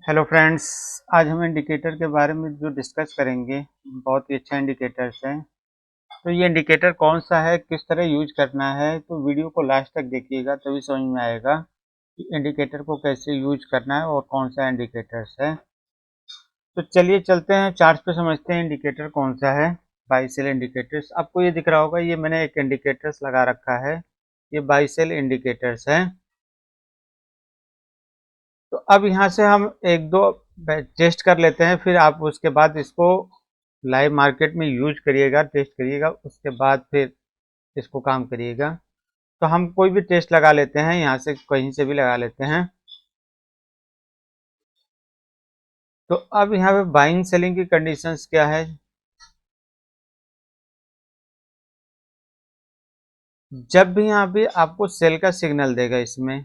Hello friends. आज हम indicator के बारे में जो डिस्कस करेंगे, बहुत ही अच्छा इंडिकेटर्स है। तो ये इंडिकेटर कौन सा है, किस तरह यूज करना है, तो वीडियो को लास्ट तक देखिएगा तभी समझ में आएगा कि इंडिकेटर को कैसे यूज करना है और कौन सा इंडिकेटर्स है। तो चलिए चलते हैं चार्ट पे, समझते हैं इंडिकेटर कौन सा है। बाई सेल इंडिकेटर्स आपको ये दिख रहा होगा, ये मैंने एक इंडिकेटर्स लगा रखा है, ये बाई सेल इंडिकेटर्स है। तो अब यहाँ से हम एक दो टेस्ट कर लेते हैं, फिर आप उसके बाद इसको लाइव मार्केट में यूज करिएगा, टेस्ट करिएगा, उसके बाद फिर इसको काम करिएगा। तो हम कोई भी टेस्ट लगा लेते हैं, यहाँ से कहीं से भी लगा लेते हैं। तो अब यहाँ पे बाइंग सेलिंग की कंडीशंस क्या है। जब भी यहाँ पे आपको सेल का सिग्नल देगा इसमें,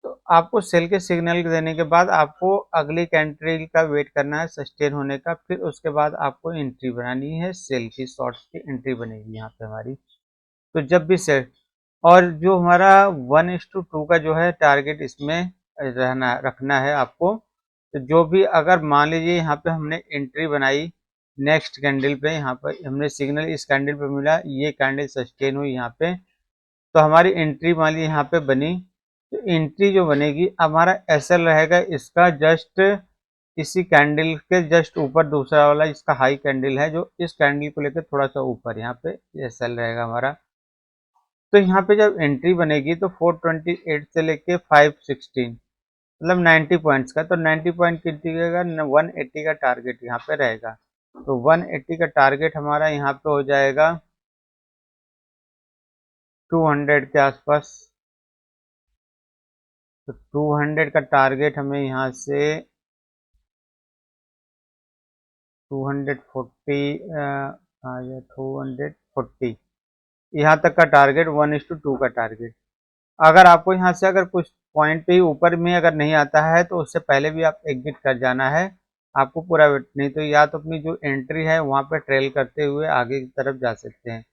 तो आपको सेल के सिग्नल देने के बाद आपको अगली कैंट्री का वेट करना है सस्टेन होने का, फिर उसके बाद आपको एंट्री बनानी है, सेल की शॉर्ट्स की एंट्री बनेगी यहाँ पे हमारी। तो जब भी सेल, और जो हमारा 1:2 का जो है टारगेट इसमें रहना रखना है आपको। तो जो भी, अगर मान लीजिए यहाँ पे हमने एंट्री बनाई नेक्स्ट कैंडल पे, यहाँ पर हमने सिग्नल इस कैंडल पे मिला, ये कैंडल सस्टेन हुई यहाँ पे, तो हमारी एंट्री मान ली यहाँ पे बनी। तो एंट्री जो बनेगी, हमारा एसएल रहेगा इसका जस्ट इसी कैंडल के जस्ट ऊपर, दूसरा वाला इसका हाई कैंडल है जो इस कैंडल को लेकर थोड़ा सा ऊपर, यहाँ पे एसएल रहेगा हमारा। तो यहाँ पे जब एंट्री बनेगी तो 428 से लेके 516, मतलब 90 पॉइंट्स का, तो 90 पॉइंट कितनी रहेगा, 180 का टारगेट यहाँ पे रहेगा। तो 180 का टारगेट हमारा यहाँ पे हो जाएगा 200 के आसपास। तो 200 का टारगेट हमें यहाँ से 240 आ गया, 240 यहाँ तक का टारगेट, 1:2 का टारगेट। अगर आपको यहाँ से अगर कुछ पॉइंट पे ही ऊपर में अगर नहीं आता है तो उससे पहले भी आप एग्जिट कर जाना है आपको पूरा वेट, नहीं तो या तो अपनी जो एंट्री है वहाँ पे ट्रेल करते हुए आगे की तरफ जा सकते हैं।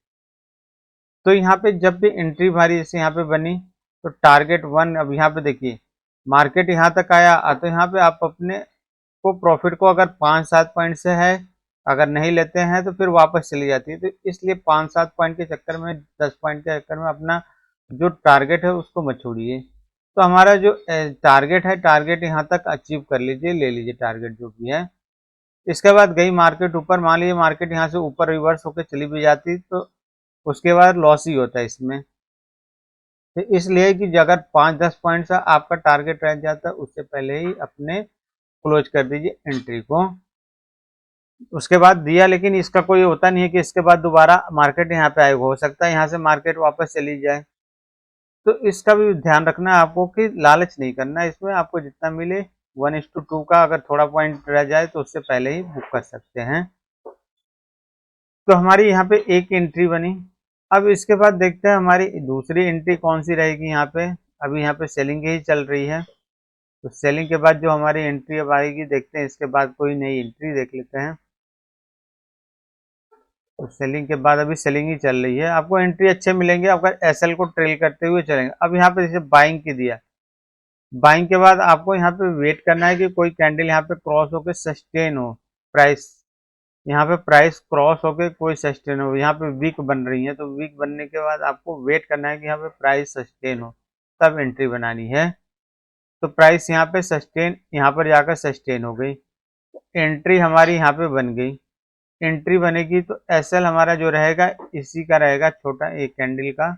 तो यहाँ पे जब भी एंट्री हमारी जैसे यहाँ पे बनी, तो टारगेट 1, अब यहाँ पे देखिए मार्केट यहाँ तक आया, तो यहाँ पे आप अपने को प्रॉफिट को अगर 5-7 पॉइंट से है, अगर नहीं लेते हैं तो फिर वापस चली जाती है। तो इसलिए 5-7 पॉइंट के चक्कर में, 10 पॉइंट के चक्कर में अपना जो टारगेट है उसको मत छोड़िए। तो हमारा जो टारगेट है, टारगेट यहाँ तक अचीव कर लीजिए, ले लीजिए टारगेट जो भी है। इसके बाद गई मार्केट ऊपर, मान लीजिए मार्केट यहाँ से ऊपर रिवर्स होकर चली भी जाती तो उसके बाद लॉस ही होता है इसमें। तो इसलिए कि अगर 5-10 पॉइंट का आपका टारगेट रह जाता है, उससे पहले ही अपने क्लोज कर दीजिए एंट्री को। उसके बाद दिया, लेकिन इसका कोई होता नहीं है कि इसके बाद दोबारा मार्केट यहाँ पे आएगा, हो सकता है यहाँ से मार्केट वापस चली जाए। तो इसका भी ध्यान रखना है आपको कि लालच नहीं करना है इसमें, आपको जितना मिले 1:2 का, अगर थोड़ा पॉइंट रह जाए तो उससे पहले ही बुक कर सकते हैं। तो हमारी यहाँ पे एक एंट्री बनी। अब इसके बाद देखते हैं हमारी दूसरी एंट्री कौन सी रहेगी यहाँ पे। अभी यहाँ पे सेलिंग ही चल रही है, तो सेलिंग के बाद जो हमारी एंट्री अब आएगी, देखते हैं इसके बाद कोई नई एंट्री देख लेते हैं। तो सेलिंग के बाद अभी सेलिंग ही चल रही है, आपको एंट्री अच्छे मिलेंगे अगर एसएल को ट्रेल करते हुए चलेंगे। अब यहाँ पे जैसे बाइंग की दिया, बाइंग के बाद आपको यहाँ पे वेट करना है कि कोई कैंडल यहाँ पे क्रॉस होकर सस्टेन हो, प्राइस यहाँ पे प्राइस क्रॉस होके कोई सस्टेन हो। यहाँ पे वीक बन रही है, तो वीक बनने के बाद आपको वेट करना है कि यहाँ पे प्राइस सस्टेन हो, तब एंट्री बनानी है। तो प्राइस यहाँ पे सस्टेन, यहाँ पर जाकर सस्टेन हो गई, एंट्री हमारी यहाँ पे बन गई। एंट्री बनेगी तो एसएल हमारा जो रहेगा इसी का रहेगा, छोटा एक कैंडल का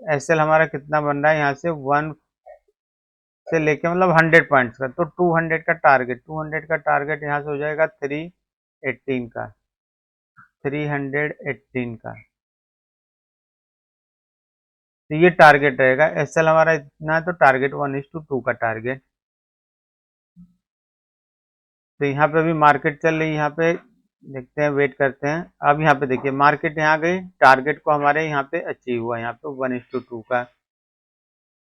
एसएल हमारा कितना बन रहा है यहाँ से 1 से लेके, मतलब 100 पॉइंट्स का। तो 200 का टारगेट, 200 का टारगेट यहाँ से हो जाएगा 318 का, 318 का। तो ये टारगेट रहेगा, एसएल हमारा इतना है, तो टारगेट 1:2 का टारगेट। तो यहाँ पे अभी मार्केट चल रही है, यहाँ पे देखते हैं, वेट करते हैं। अब यहाँ पे देखिए मार्केट यहाँ गई, टारगेट को हमारे यहाँ पे अचीव हुआ, यहाँ पे 1:2 का।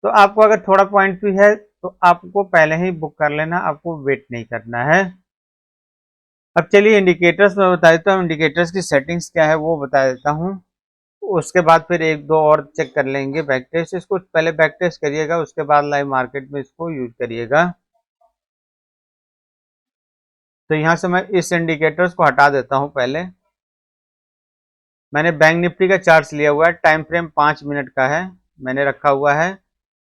तो आपको अगर थोड़ा पॉइंट भी है तो आपको पहले ही बुक कर लेना, आपको वेट नहीं करना है। अब चलिए इंडिकेटर्स में बता देता हूँ, इंडिकेटर्स की सेटिंग्स क्या है वो बता देता हूँ। उसके बाद फिर एक दो और चेक कर लेंगे बैक टेस्ट, इसको पहले बैक टेस्ट करिएगा, उसके बाद लाइव मार्केट में इसको यूज करिएगा। तो यहाँ से मैं इस इंडिकेटर्स को हटा देता हूँ। पहले मैंने बैंक निफ्टी का चार्ट लिया हुआ है, टाइम फ्रेम 5 मिनट का है मैंने रखा हुआ है,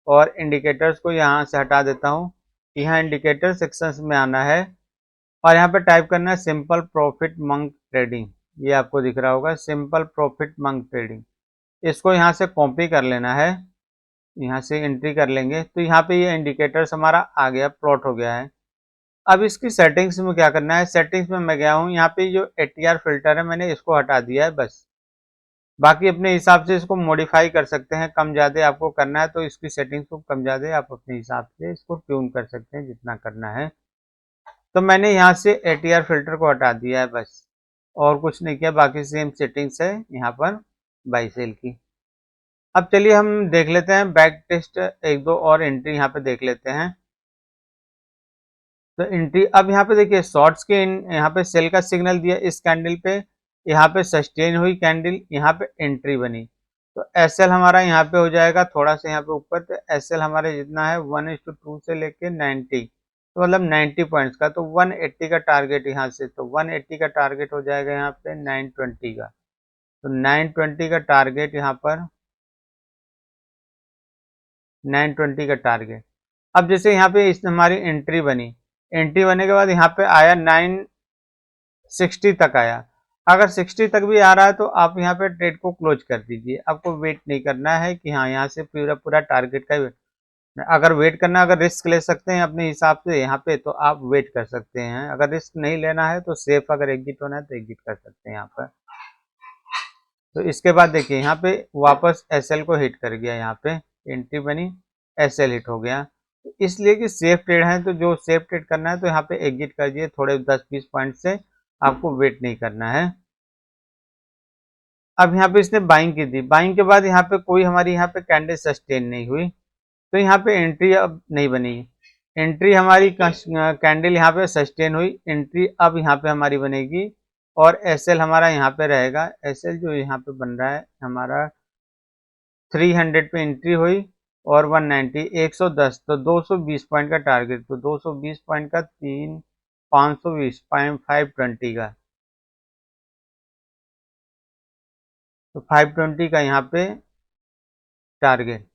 और इंडिकेटर्स को यहाँ से हटा देता हूँ। यहाँ इंडिकेटर सेक्शंस में आना है और यहाँ पे टाइप करना है सिंपल प्रॉफिट मंक ट्रेडिंग। ये आपको दिख रहा होगा, सिंपल प्रॉफिट मंक ट्रेडिंग। इसको यहाँ से कॉपी कर लेना है, यहाँ से एंट्री कर लेंगे तो यहाँ पे ये इंडिकेटर्स हमारा आ गया, प्लॉट हो गया है। अब इसकी सेटिंग्स में क्या करना है, सेटिंग्स में मैं गया हूँ, यहाँ पे जो ATR फिल्टर है मैंने इसको हटा दिया है बस। बाकी अपने हिसाब से इसको मॉडिफाई कर सकते हैं, कम ज़्यादा आपको करना है तो इसकी सेटिंग्स को कम ज़्यादा आप अपने हिसाब से इसको ट्यून कर सकते हैं जितना करना है। तो मैंने यहाँ से ATR फिल्टर को हटा दिया है बस, और कुछ नहीं किया, बाकी सेम सेटिंग्स है यहाँ पर बाई सेल की। अब चलिए हम देख लेते हैं बैक टेस्ट, एक दो और एंट्री यहाँ पे देख लेते हैं। तो एंट्री अब यहाँ पे देखिए शॉर्ट्स के यहाँ पे सेल का सिग्नल दिया इस कैंडल पे, यहाँ पे सस्टेन हुई कैंडल, यहाँ पे एंट्री बनी। तो एसएल हमारा यहाँ पे हो जाएगा थोड़ा सा यहाँ पे ऊपर, तो एसएल हमारे जितना है 1:2 से लेके 90, तो मतलब 90 पॉइंट्स का, तो 180 का टारगेट यहाँ से, तो 180 का टारगेट हो जाएगा यहाँ पे 920 का। तो 920 का टारगेट यहाँ पर, 920 का टारगेट। अब जैसे यहाँ पे इस हमारी एंट्री बनी, एंट्री बनने के बाद यहाँ पे आया 960 तक आया। अगर 60 तक भी आ रहा है तो आप यहाँ पे ट्रेड को क्लोज कर दीजिए, आपको वेट नहीं करना है कि हाँ यहाँ से पूरा पूरा टारगेट का वेट। अगर वेट करना, अगर रिस्क ले सकते हैं अपने हिसाब से यहाँ पे तो आप वेट कर सकते हैं, अगर रिस्क नहीं लेना है तो सेफ, अगर एग्जिट होना है तो एग्जिट कर सकते हैं यहाँ पर। तो इसके बाद देखिए यहाँ पे वापस एसएल को हिट कर गया, यहाँ पे एंट्री बनी, एसएल हिट हो गया, इसलिए कि सेफ ट्रेड है, तो जो सेफ ट्रेड करना है तो यहाँ पे एग्जिट कर दिए थोड़े 10-20 पॉइंट से, आपको वेट नहीं करना है। अब यहाँ पे इसने बाइंग की थी, बाइंग के बाद यहाँ पे कोई हमारी यहाँ पे कैंडल सस्टेन नहीं हुई, तो यहाँ पे एंट्री अब नहीं बनी। एंट्री हमारी कैंडल यहाँ पे सस्टेन हुई, एंट्री अब यहाँ पे हमारी बनेगी, और एसएल हमारा यहाँ पे रहेगा। एसएल जो यहाँ पे बन रहा है हमारा 300 पे एंट्री हुई और 190, 110, तो 220 पॉइंट का टारगेट, तो 220 पॉइंट का 520 520 का, तो 520 का यहाँ पे टारगेट।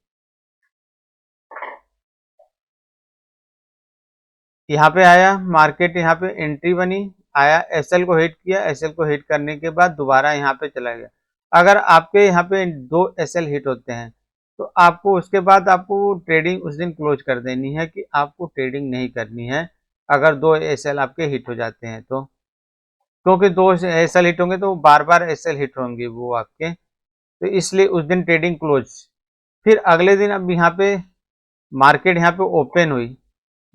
यहाँ पे आया मार्केट, यहाँ पे एंट्री बनी, आया एसएल को हिट किया, एसएल को हिट करने के बाद दोबारा यहाँ पे चला गया। अगर आपके यहाँ पे 2 एसएल हिट होते हैं तो आपको उसके बाद आपको ट्रेडिंग उस दिन क्लोज कर देनी है, कि आपको ट्रेडिंग नहीं करनी है अगर 2 एसएल आपके हिट हो जाते हैं तो, क्योंकि 2 एसएल हिट होंगे तो बार बार एसएल हिट होंगे वो आपके, तो इसलिए उस दिन ट्रेडिंग क्लोज। फिर अगले दिन अब यहाँ पे मार्केट यहाँ पे ओपन हुई,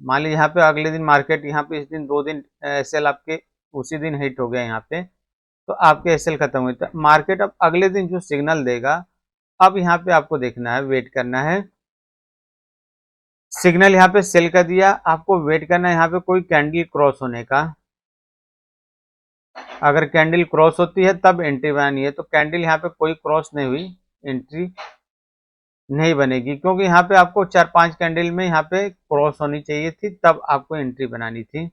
मान लीजिए यहाँ पे अगले दिन मार्केट, यहाँ पे इस दिन 2 दिन एसएल आपके उसी दिन हिट हो गया यहाँ पे, तो आपके एसएल खत्म हुई, तो मार्केट अब अगले दिन जो सिग्नल देगा, अब यहाँ पे आपको देखना है, वेट करना है। सिग्नल यहाँ पे सेल का दिया, आपको वेट करना है यहाँ पे कोई कैंडल क्रॉस होने का। अगर कैंडल क्रॉस होती है तब एंट्री बनानी है, तो कैंडल यहाँ पे कोई क्रॉस नहीं हुई, एंट्री नहीं बनेगी, क्योंकि यहाँ पे आपको 4-5 कैंडल में यहाँ पे क्रॉस होनी चाहिए थी, तब आपको एंट्री बनानी थी।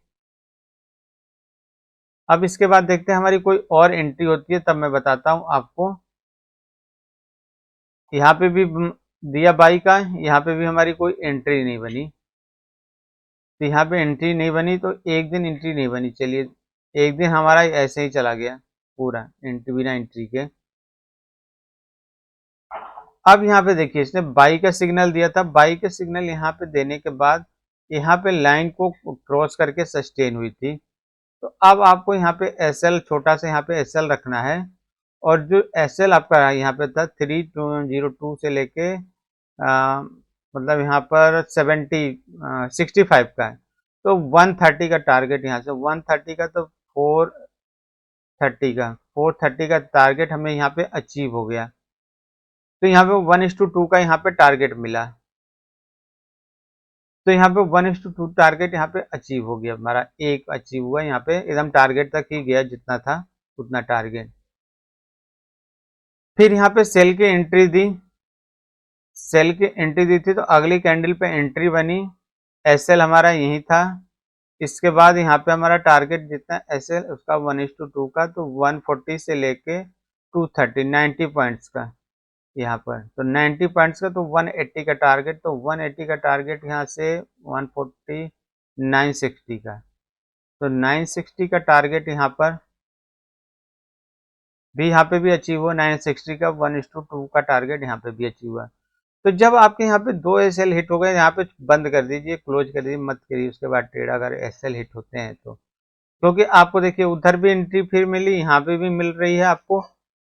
अब इसके बाद देखते हैं हमारी कोई और एंट्री होती है तब मैं बताता हूँ आपको। यहाँ पे भी दिया बाई का, यहाँ पे भी हमारी कोई एंट्री नहीं बनी, तो यहाँ पे एंट्री नहीं बनी, तो एक दिन एंट्री नहीं बनी, चलिए एक दिन हमारा ऐसे ही चला गया पूरा एंट्री, बिना एंट्री के। अब यहाँ पे देखिए इसने बाई का सिग्नल दिया था, बाई का सिग्नल यहाँ पे देने के बाद यहाँ पे लाइन को क्रॉस करके सस्टेन हुई थी, तो अब आपको यहाँ पे एसएल छोटा सा यहाँ पे एसएल रखना है, और जो एसएल आपका यहाँ पे था 302 से लेके मतलब यहाँ पर 65 का है, तो 130 का टारगेट, यहाँ से 130 का, तो 430 का टारगेट हमें यहाँ पे अचीव हो गया। तो यहाँ पे 1:2 का यहाँ पे टारगेट मिला, तो यहाँ पे 1:2 टारगेट यहाँ पे अचीव हो गया, हमारा एक अचीव हुआ, यहाँ पे एकदम टारगेट तक ही गया जितना था उतना टारगेट। फिर यहाँ पे सेल की एंट्री दी, सेल की एंट्री दी थी, तो अगली कैंडल पे एंट्री बनी, एसएल हमारा यही था, इसके बाद यहाँ पे हमारा टारगेट जितना एसएल उसका 1:2 का, तो 140 से लेके 230 90 पॉइंट्स का यहाँ पर, तो 90 पॉइंट्स का तो 180 का टारगेट, तो 180 का टारगेट यहाँ से 140 960 का, तो 960 का टारगेट यहाँ पर भी, यहाँ पे भी अचीव हुआ 960 का, 1:2 का टारगेट यहाँ पे भी अचीव हुआ। तो जब आपके यहाँ पे 2 एसएल हिट हो गए, यहाँ पे बंद कर दीजिए, क्लोज कर दीजिए, मत करिए उसके बाद ट्रेड अगर एसएल हिट होते हैं तो, क्योंकि आपको देखिए उधर भी एंट्री फिर मिली, यहाँ पे भी मिल रही है आपको।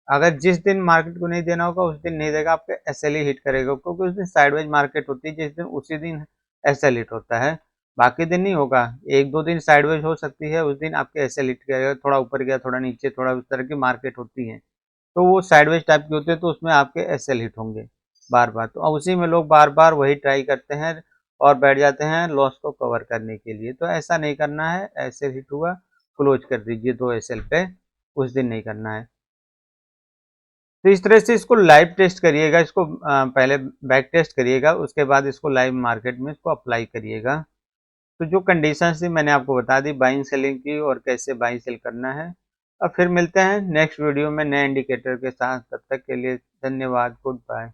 अगर जिस दिन मार्केट को नहीं देना होगा उस दिन नहीं देगा, आपके एसएल ही हिट करेगा, क्योंकि उस दिन साइडवेज मार्केट होती है, जिस दिन उसी दिन एसएल हिट होता है, बाकी दिन नहीं होगा। 1-2 दिन साइडवेज हो सकती है, उस दिन आपके एसएल हिट करेगा, थोड़ा ऊपर गया थोड़ा नीचे, थोड़ा उस तरह की मार्केट होती है, तो वो साइडवेज टाइप की होती है, तो उसमें आपके एसएल हिट होंगे बार बार। तो अब उसी में लोग बार बार वही ट्राई करते हैं और बैठ जाते हैं लॉस को कवर करने के लिए। तो ऐसा नहीं करना है, एसएल हिट हुआ क्लोज कर दीजिए 2 एसएल पे, उस दिन नहीं करना है। तो इस तरह से इसको लाइव टेस्ट करिएगा, इसको पहले बैक टेस्ट करिएगा, उसके बाद इसको लाइव मार्केट में इसको अप्लाई करिएगा। तो जो कंडीशंस थी मैंने आपको बता दी बाइंग सेलिंग की, और कैसे बाइंग सेल करना है। अब फिर मिलते हैं नेक्स्ट वीडियो में नए इंडिकेटर के साथ, तब तक के लिए धन्यवाद, गुड बाय।